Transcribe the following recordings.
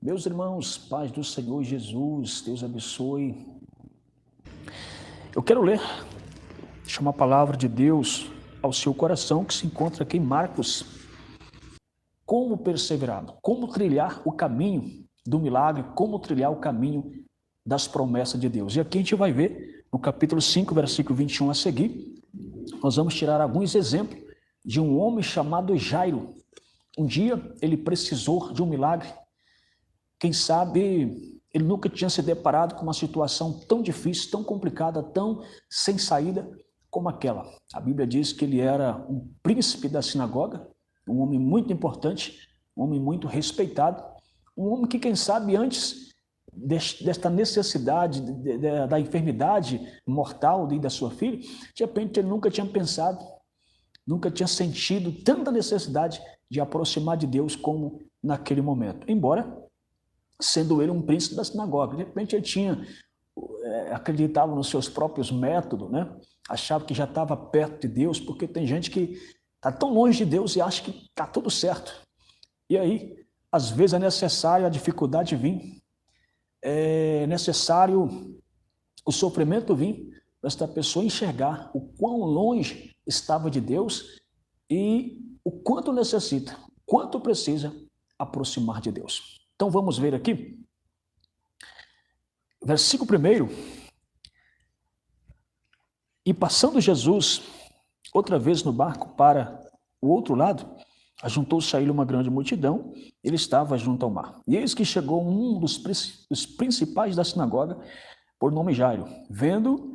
Meus irmãos, paz do Senhor Jesus, Deus abençoe. Eu quero ler, deixar uma palavra de Deus ao seu coração que se encontra aqui em Marcos. Como perseverar, como trilhar o caminho do milagre, como trilhar o caminho das promessas de Deus. E aqui a gente vai ver, no capítulo 5, versículo 21 a seguir, nós vamos tirar alguns exemplos de um homem chamado Jairo. Um dia ele precisou de um milagre. Quem sabe ele nunca tinha se deparado com uma situação tão difícil, tão complicada, tão sem saída como aquela. A Bíblia diz que ele era um príncipe da sinagoga, um homem muito importante, um homem muito respeitado, um homem que, quem sabe, antes desta necessidade, da enfermidade mortal da sua filha, de repente ele nunca tinha pensado, nunca tinha sentido tanta necessidade de aproximar de Deus como naquele momento. Embora sendo ele um príncipe da sinagoga. De repente ele acreditava nos seus próprios métodos, né? Achava que já estava perto de Deus, porque tem gente que está tão longe de Deus e acha que está tudo certo. E aí, às vezes é necessário a dificuldade vir, é necessário o sofrimento vir, para esta pessoa enxergar o quão longe estava de Deus e o quanto necessita, quanto precisa aproximar de Deus. Então vamos ver aqui, versículo 1. E passando Jesus outra vez no barco para o outro lado, ajuntou-se a ele uma grande multidão, ele estava junto ao mar. E eis que chegou um dos principais da sinagoga, por nome Jairo. Vendo,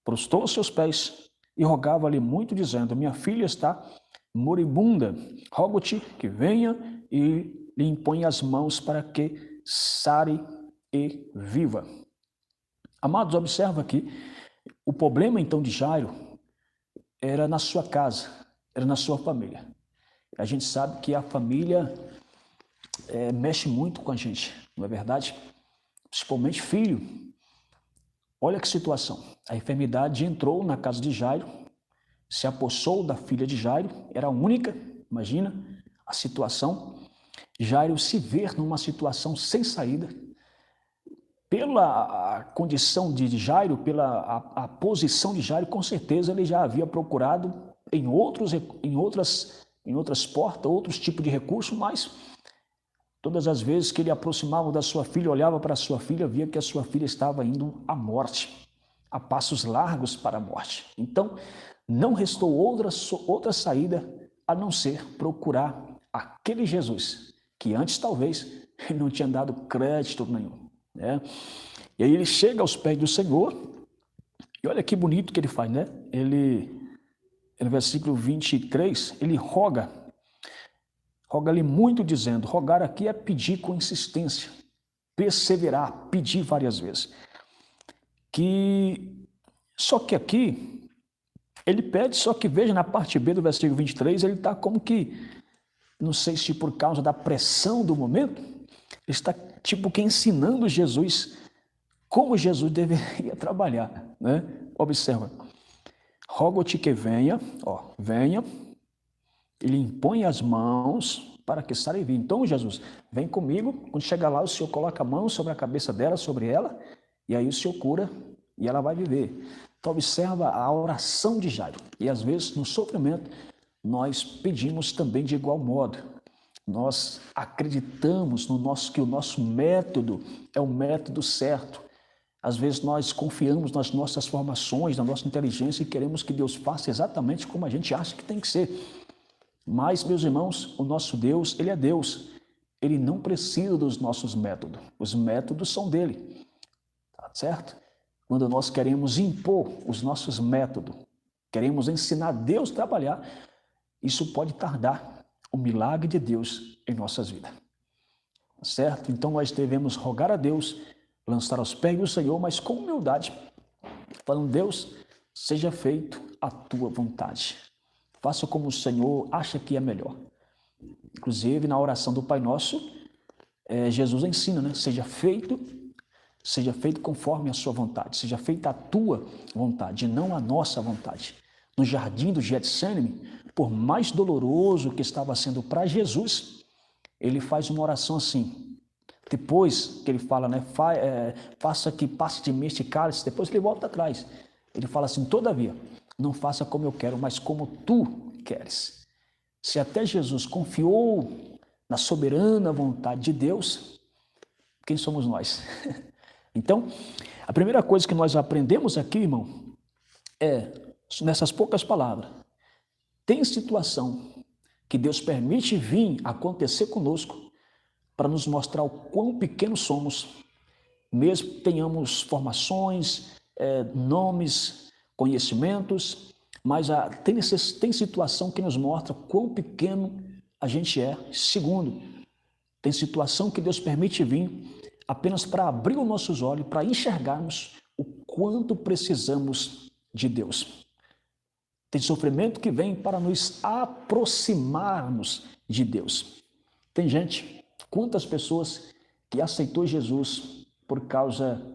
prostrou aos seus pés e rogava-lhe muito, dizendo: minha filha está moribunda, rogo-te que venha e lhe impõe as mãos para que sare e viva. Amados, observa aqui, o problema então de Jairo era na sua casa, era na sua família. A gente sabe que a família mexe muito com a gente, não é verdade? Principalmente filho. Olha que situação, a enfermidade entrou na casa de Jairo, se apossou da filha de Jairo, era a única, imagina a situação. Jairo se ver numa situação sem saída, pela condição de Jairo, pela a posição de Jairo, com certeza ele já havia procurado em outras portas, outros tipos de recursos, mas todas as vezes que ele aproximava da sua filha, olhava para a sua filha, via que a sua filha estava indo à morte, a passos largos para a morte. Então, não restou outra saída a não ser procurar aquele Jesus, que antes talvez ele não tinha dado crédito nenhum, né? E aí ele chega aos pés do Senhor, e olha que bonito que ele faz, né? No versículo 23, ele roga-lhe muito, dizendo: rogar aqui é pedir com insistência, perseverar, pedir várias vezes. Só que aqui, ele pede, só que veja na parte B do versículo 23, ele está como que, não sei se por causa da pressão do momento, ele está tipo que ensinando Jesus como Jesus deveria trabalhar, né? Observa, rogo-te que venha, venha, ele impõe as mãos para que sare e viva. Então, Jesus, vem comigo, quando chegar lá, o Senhor coloca a mão sobre a cabeça dela, sobre ela, e aí o Senhor cura e ela vai viver. Então, observa a oração de Jairo. E às vezes, no sofrimento, nós pedimos também de igual modo. Nós acreditamos que o nosso método é o método certo. Às vezes nós confiamos nas nossas formações, na nossa inteligência e queremos que Deus faça exatamente como a gente acha que tem que ser. Mas, meus irmãos, o nosso Deus, Ele é Deus. Ele não precisa dos nossos métodos. Os métodos são dele. Tá certo? Quando nós queremos impor os nossos métodos, queremos ensinar Deus a trabalhar, isso pode tardar o milagre de Deus em nossas vidas. Certo? Então nós devemos rogar a Deus, lançar aos pés do Senhor, mas com humildade, falando: Deus, seja feito a tua vontade. Faça como o Senhor acha que é melhor. Inclusive, na oração do Pai Nosso, Jesus ensina, né? Seja feito conforme a sua vontade, seja feita a tua vontade, não a nossa vontade. No jardim do Getsêmani, por mais doloroso que estava sendo para Jesus, ele faz uma oração assim: Depois que ele fala, né, faça que passe de mim este cálice, depois ele volta atrás. Ele fala assim, todavia, não faça como eu quero, mas como tu queres. Se até Jesus confiou na soberana vontade de Deus, quem somos nós? Então, a primeira coisa que nós aprendemos aqui, irmão, é, nessas poucas palavras, tem situação que Deus permite vir acontecer conosco para nos mostrar o quão pequenos somos, mesmo que tenhamos formações, nomes, conhecimentos, mas tem situação que nos mostra quão pequeno a gente é. Segundo, tem situação que Deus permite vir apenas para abrir os nossos olhos, para enxergarmos o quanto precisamos de Deus. Tem sofrimento que vem para nos aproximarmos de Deus. Tem gente, quantas pessoas que aceitou Jesus por causa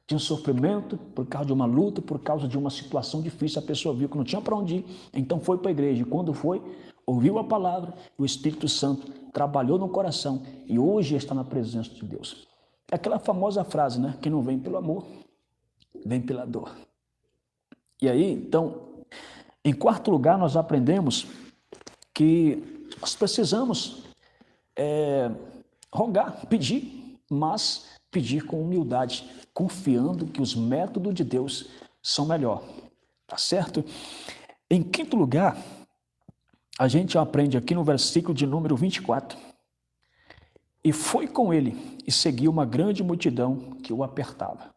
de um sofrimento, por causa de uma luta, por causa de uma situação difícil, a pessoa viu que não tinha para onde ir, então foi para a igreja. E quando foi, ouviu a palavra, o Espírito Santo trabalhou no coração e hoje está na presença de Deus. É aquela famosa frase, né? Que não vem pelo amor, vem pela dor. E aí, então, em quarto lugar, nós aprendemos que nós precisamos rogar, pedir, mas pedir com humildade, confiando que os métodos de Deus são melhor, tá certo? Em quinto lugar, a gente aprende aqui no versículo de número 24, e foi com ele e seguiu uma grande multidão que o apertava.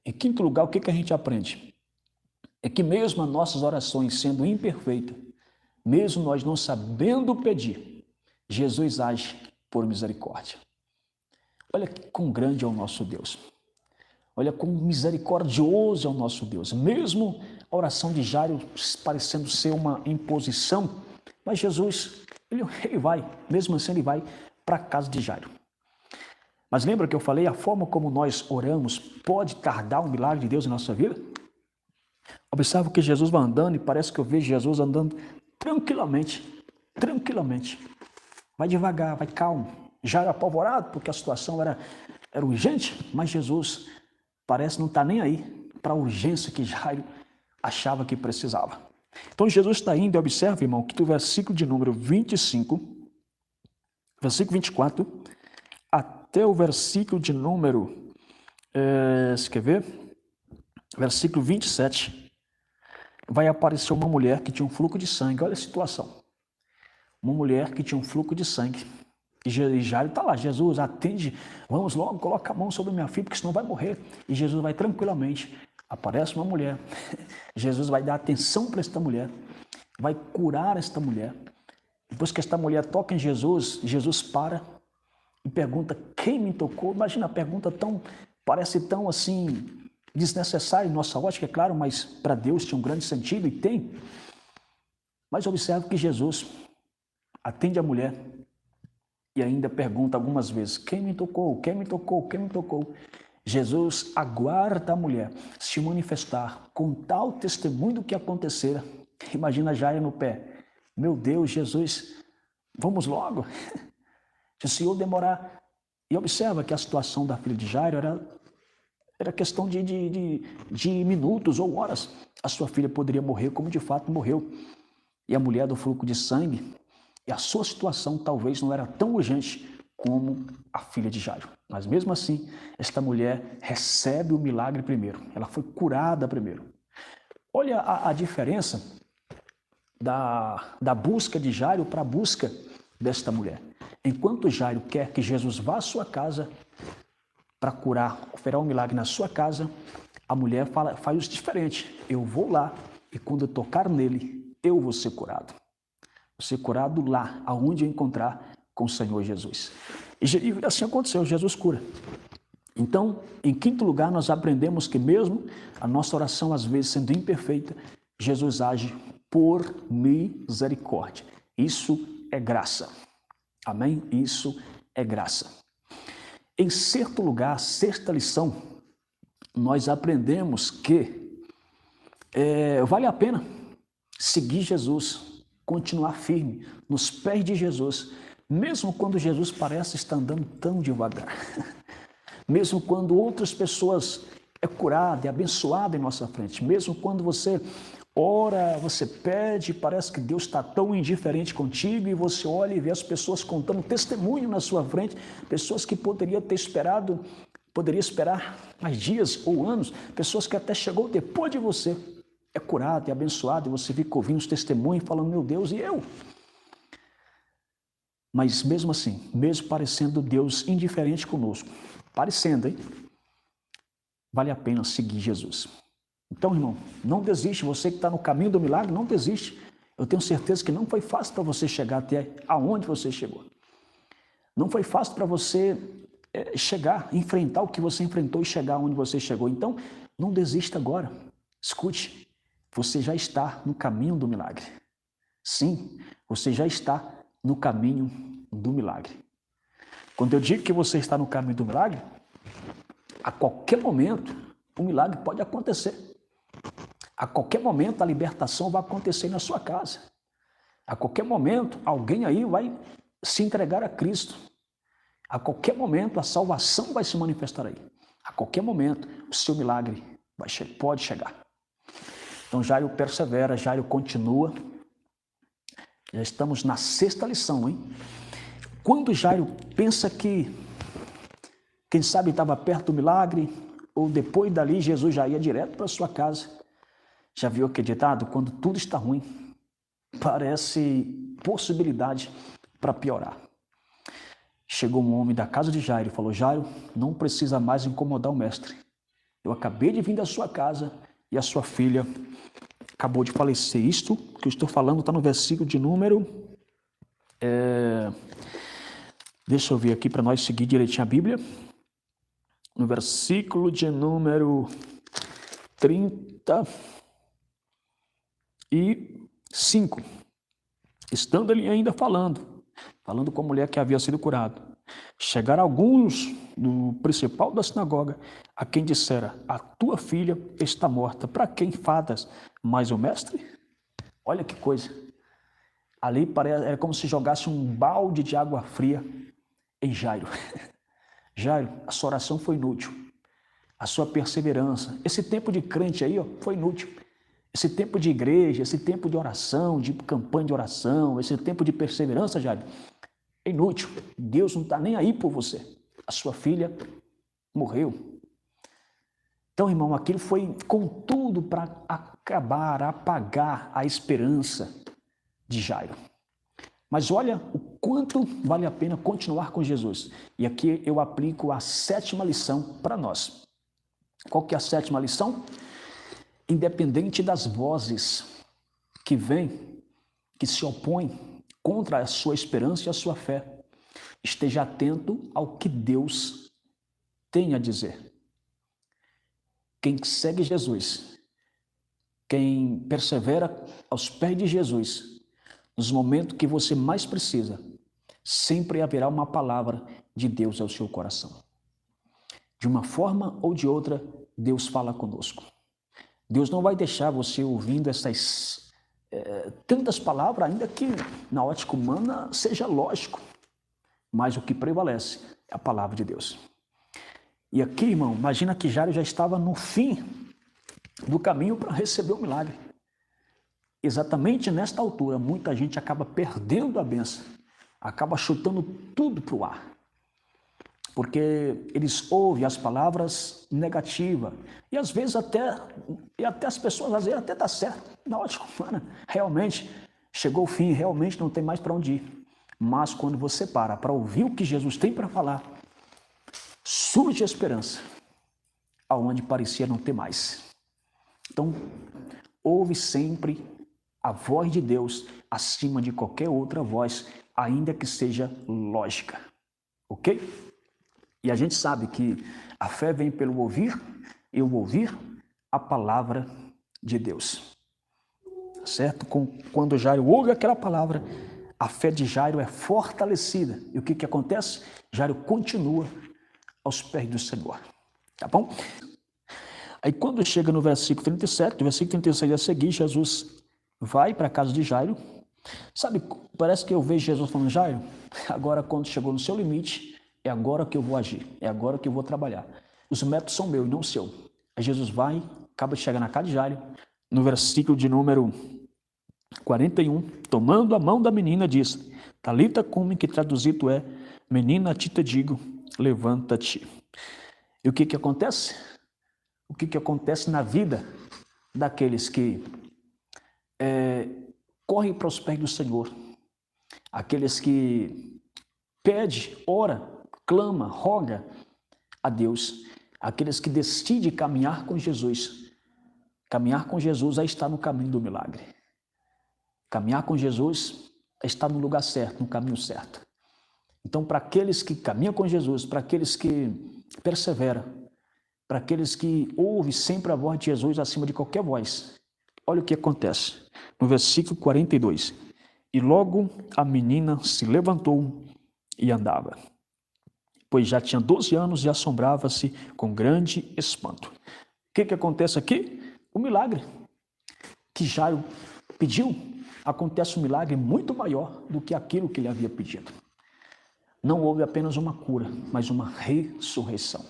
Em quinto lugar, o que a gente aprende? É que mesmo as nossas orações sendo imperfeitas, mesmo nós não sabendo pedir, Jesus age por misericórdia. Olha que quão grande é o nosso Deus. Olha quão misericordioso é o nosso Deus. Mesmo a oração de Jairo parecendo ser uma imposição, mas Jesus, ele vai, mesmo assim ele vai para a casa de Jairo. Mas lembra que eu falei, a forma como nós oramos pode tardar um milagre de Deus em nossa vida? Observa que Jesus vai andando e parece que eu vejo Jesus andando tranquilamente. Vai devagar, vai calmo. Jairo apavorado porque a situação era urgente, mas Jesus parece não estar nem aí para a urgência que Jairo achava que precisava. Então Jesus está indo e observa, irmão, que do versículo de número 25, versículo 24, até o versículo de número, você quer ver? Versículo 27, vai aparecer uma mulher que tinha um fluxo de sangue. Olha a situação. Uma mulher que tinha um fluxo de sangue. E Jairo está lá, Jesus, atende, vamos logo, coloca a mão sobre minha filha, porque senão vai morrer. E Jesus vai tranquilamente. Aparece uma mulher. Jesus vai dar atenção para esta mulher. Vai curar esta mulher. Depois que esta mulher toca em Jesus, Jesus para e pergunta, quem me tocou? Imagina a pergunta parece tão assim, desnecessária em nossa ótica, é claro, mas para Deus tinha um grande sentido e tem. Mas observe que Jesus atende a mulher e ainda pergunta algumas vezes, quem me tocou? Quem me tocou? Quem me tocou? Jesus aguarda a mulher se manifestar com tal testemunho do que acontecera. Imagina Jairo no pé. Meu Deus, Jesus, vamos logo. Se o Senhor demorar... E observa que a situação da filha de Jairo era questão de minutos ou horas. A sua filha poderia morrer como de fato morreu. E a mulher do fluxo de sangue, e a sua situação talvez não era tão urgente como a filha de Jairo. Mas mesmo assim, esta mulher recebe o milagre primeiro. Ela foi curada primeiro. Olha a diferença da busca de Jairo para a busca desta mulher. Enquanto Jairo quer que Jesus vá à sua casa para curar, oferecer um milagre na sua casa, a mulher faz diferente. Eu vou lá e quando eu tocar nele, eu vou ser curado. Vou ser curado lá, aonde eu encontrar com o Senhor Jesus. E assim aconteceu, Jesus cura. Então, em quinto lugar, nós aprendemos que mesmo a nossa oração, às vezes, sendo imperfeita, Jesus age por misericórdia. Isso é graça. Amém? Isso é graça. Em sexto lugar, sexta lição, nós aprendemos que vale a pena seguir Jesus, continuar firme nos pés de Jesus, mesmo quando Jesus parece estar andando tão devagar, mesmo quando outras pessoas é curada, é abençoada em nossa frente, mesmo quando você ora, você pede, parece que Deus está tão indiferente contigo e você olha e vê as pessoas contando testemunho na sua frente, pessoas que poderia esperar mais dias ou anos, pessoas que até chegou depois de você, é curado, é abençoado, e você fica ouvindo os testemunhos falando, meu Deus, e eu? Mas mesmo assim, mesmo parecendo Deus indiferente conosco, parecendo, hein? Vale a pena seguir Jesus. Então, irmão, não desiste. Você que está no caminho do milagre, não desiste. Eu tenho certeza que não foi fácil para você chegar até aonde você chegou. Não foi fácil para você chegar, enfrentar o que você enfrentou e chegar onde você chegou. Então, não desista agora. Escute, você já está no caminho do milagre. Sim, você já está no caminho do milagre. Quando eu digo que você está no caminho do milagre, a qualquer momento o milagre pode acontecer. A qualquer momento a libertação vai acontecer na sua casa. A qualquer momento alguém aí vai se entregar a Cristo. A qualquer momento a salvação vai se manifestar aí. A qualquer momento o seu milagre pode chegar. Então Jairo persevera, Jairo continua. Já estamos na 6ª lição, hein? Quando Jairo pensa que, quem sabe estava perto do milagre, ou depois dali Jesus já ia direto para sua casa. Já viu aquele ditado? Quando tudo está ruim, parece possibilidade para piorar. Chegou um homem da casa de Jairo e falou, Jairo, não precisa mais incomodar o mestre. Eu acabei de vir da sua casa e a sua filha acabou de falecer. Isto que eu estou falando está no versículo de número... Deixa eu ver aqui para nós seguir direitinho a Bíblia. No versículo de número 35. Estando ele ainda falando com a mulher que havia sido curada, chegaram alguns do principal da sinagoga, a quem dissera, a tua filha está morta, para quem fadas mais o mestre? Olha que coisa. Ali era como se jogasse um balde de água fria em Jairo. Jairo, a sua oração foi inútil. A sua perseverança, esse tempo de crente aí, foi inútil. Esse tempo de igreja, esse tempo de oração, de campanha de oração, esse tempo de perseverança, Jairo, é inútil. Deus não está nem aí por você. A sua filha morreu. Então, irmão, aquilo foi com tudo para apagar a esperança de Jairo. Mas olha o quanto vale a pena continuar com Jesus. E aqui eu aplico a 7ª lição para nós. Qual que é a 7ª lição? Independente das vozes que vêm, que se opõem contra a sua esperança e a sua fé, esteja atento ao que Deus tem a dizer. Quem segue Jesus, quem persevera aos pés de Jesus, nos momentos que você mais precisa, sempre haverá uma palavra de Deus ao seu coração. De uma forma ou de outra, Deus fala conosco. Deus não vai deixar você ouvindo essas tantas palavras, ainda que na ótica humana seja lógico. Mas o que prevalece é a palavra de Deus. E aqui, irmão, imagina que Jairo já estava no fim do caminho para receber o milagre. Exatamente nesta altura, muita gente acaba perdendo a bênção, acaba chutando tudo para o ar. Porque eles ouvem as palavras negativas. E às vezes até as pessoas, às vezes até está certo. Na ótica humana, realmente, chegou o fim, realmente não tem mais para onde ir. Mas quando você para ouvir o que Jesus tem para falar, surge a esperança, aonde parecia não ter mais. Então, ouve sempre a voz de Deus acima de qualquer outra voz, ainda que seja lógica. Ok? E a gente sabe que a fé vem pelo ouvir, e o ouvir a palavra de Deus. Certo? Quando Jairo ouve aquela palavra, a fé de Jairo é fortalecida. E o que acontece? Jairo continua aos pés do Senhor. Tá bom? Aí quando chega no versículo 37, do versículo 36 a seguir, Jesus vai para a casa de Jairo Sabe, parece que eu vejo Jesus falando, Jairo, agora quando chegou no seu limite, é agora que eu vou agir, é agora que eu vou trabalhar. Os métodos são meus e não seu. Aí Jesus vai, acaba de chegar na casa de Jairo, no versículo de número 41, tomando a mão da menina, diz, Talita cumi, que traduzido é, menina, a ti te digo, levanta-te. E o que acontece? O que acontece na vida daqueles que correm para os pés do Senhor, aqueles que pede, ora, clama, roga a Deus, aqueles que decidem caminhar com Jesus. Caminhar com Jesus é estar no caminho do milagre. Caminhar com Jesus é estar no lugar certo, no caminho certo. Então, para aqueles que caminham com Jesus, para aqueles que perseveram, para aqueles que ouvem sempre a voz de Jesus acima de qualquer voz, olha o que acontece. No versículo 42. E logo a menina se levantou e andava, pois já tinha 12 anos e assombrava-se com grande espanto. O que acontece aqui? O milagre que Jairo pediu. Acontece um milagre muito maior do que aquilo que ele havia pedido. Não houve apenas uma cura, mas uma ressurreição.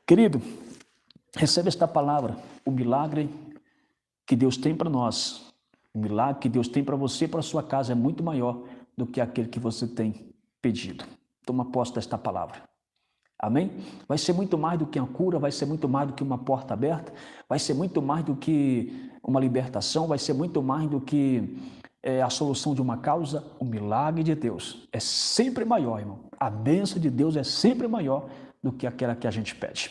Querido, recebe esta palavra. O milagre que Deus tem para nós, o milagre que Deus tem para você e para a sua casa é muito maior do que aquele que você tem pedido. Toma posse desta palavra. Amém? Vai ser muito mais do que uma cura, vai ser muito mais do que uma porta aberta, vai ser muito mais do que uma libertação, vai ser muito mais do que a solução de uma causa. O milagre de Deus é sempre maior, irmão. A bênção de Deus é sempre maior do que aquela que a gente pede.